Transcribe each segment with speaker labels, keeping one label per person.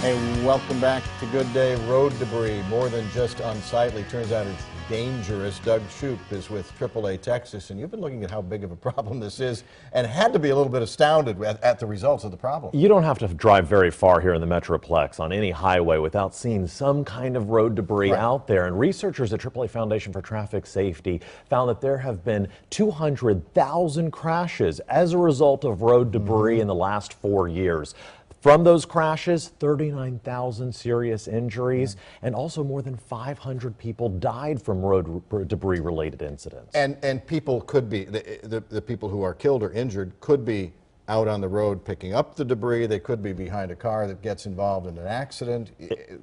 Speaker 1: Hey, welcome back to Good Day. Road debris, more than just unsightly. Turns out it's dangerous. Doug Shoup is with AAA Texas, and you've been looking at how big of a problem this is and had to be a little bit astounded at the results of the problem.
Speaker 2: You don't have to drive very far here in the Metroplex on any highway without seeing some kind of road debris out there. And researchers at AAA Foundation for Traffic Safety found that there have been 200,000 crashes as a result of road debris in the last 4 years. From those crashes, 39,000 serious injuries, and also more than 500 people died from road debris-related incidents.
Speaker 1: And people could be, the people who are killed or injured could be out on the road picking up the debris. They could be behind a car that gets involved in an accident.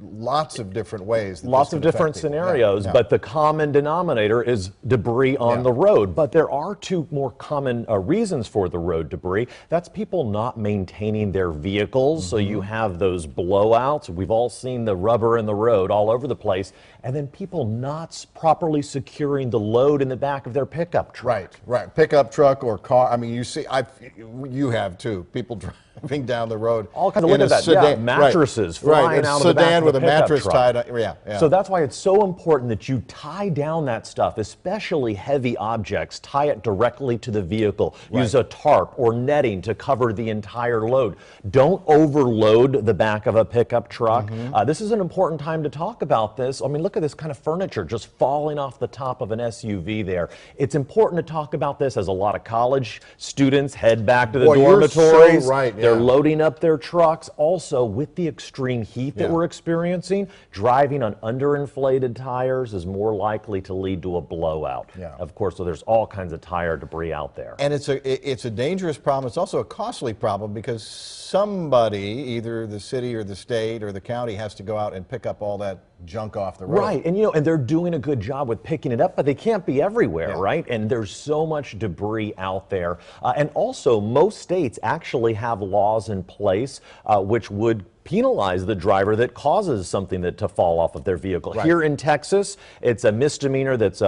Speaker 1: Lots of different ways.
Speaker 2: Lots of different scenarios, but the common denominator is debris on the road. But there are two more common reasons for the road debris. That's people not maintaining their vehicles. So you have those blowouts. We've all seen the rubber in the road all over the place. And then people not properly securing the load in the back of their pickup truck.
Speaker 1: Right. Pickup truck or car. I mean, you see, you have too. People driving down the road.
Speaker 2: All kinds of look at that.
Speaker 1: Sedan,
Speaker 2: mattresses flying out of the back
Speaker 1: sedan
Speaker 2: of
Speaker 1: with
Speaker 2: the
Speaker 1: a mattress
Speaker 2: truck.
Speaker 1: tied up.
Speaker 2: So that's why it's so important that you tie down that stuff, especially heavy objects. Tie it directly to the vehicle. Use a tarp or netting to cover the entire load. Don't overload the back of a pickup truck. This is an important time to talk about this. I mean, look at this kind of furniture just falling off the top of an SUV there. It's important to talk about this as a lot of college students head back to the dormitories.
Speaker 1: You're so right.
Speaker 2: They're loading up their trucks. Also, with the extreme heat that we're experiencing, driving on underinflated tires is more likely to lead to a blowout. Of course, so there's all kinds of tire debris out there.
Speaker 1: And it's a dangerous problem. It's also a costly problem because somebody, either the city or the state or the county, has to go out and pick up all that junk off the road.
Speaker 2: Right, and and they're doing a good job with picking it up, but they can't be everywhere, right? And there's so much debris out there. And also, most states actually have laws in place which would penalize the driver that causes something to fall off of their vehicle. Here in Texas, it's a misdemeanor that's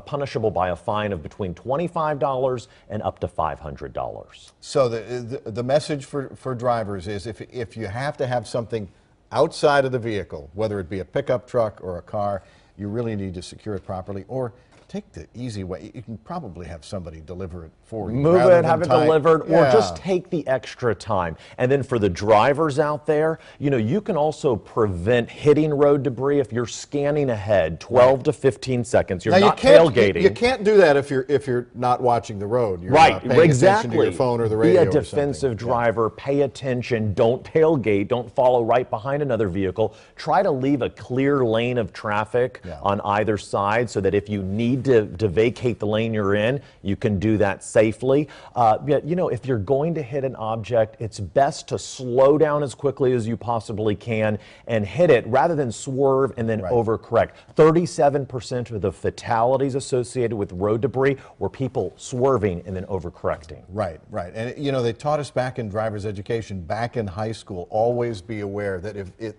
Speaker 2: punishable by a fine of between $25 and up to $500.
Speaker 1: So the message for drivers is if you have to have something outside of the vehicle, whether it be a pickup truck or a car, you really need to secure it properly, or take the easy way. You can probably have somebody deliver it for you.
Speaker 2: Move it, have it delivered, or just take the extra time. And then for the drivers out there, you can also prevent hitting road debris if you're scanning ahead 12 to 15 seconds. You're not tailgating.
Speaker 1: You can't do that if you're not watching the road. You're
Speaker 2: not
Speaker 1: paying attention to your phone or the radio.
Speaker 2: Be a defensive driver. Pay attention. Don't tailgate. Don't follow right behind another vehicle. Try to leave a clear lane of traffic on either side so that if you need to vacate the lane you're in, you can do that safely. If you're going to hit an object, it's best to slow down as quickly as you possibly can and hit it rather than swerve and then overcorrect. 37% of the fatalities associated with road debris were people swerving and then overcorrecting.
Speaker 1: Right. And they taught us back in driver's education, back in high school, always be aware that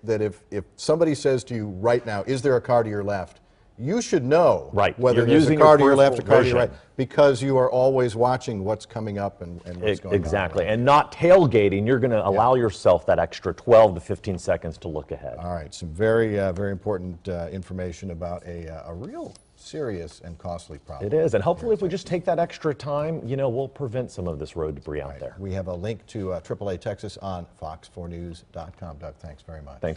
Speaker 1: if somebody says to you right now, is there a car to your left? You should know whether there's a car to your left or car to your right, because you are always watching what's coming up and what's going on.
Speaker 2: Exactly, and not tailgating. You're going to allow yourself that extra 12 to 15 seconds to look ahead.
Speaker 1: All right, some very important information about a real serious and costly problem.
Speaker 2: It is, and hopefully if we just take that extra time, we'll prevent some of this road debris out there.
Speaker 1: We have a link to AAA Texas on fox4news.com. Doug, thanks very much.
Speaker 2: Thanks.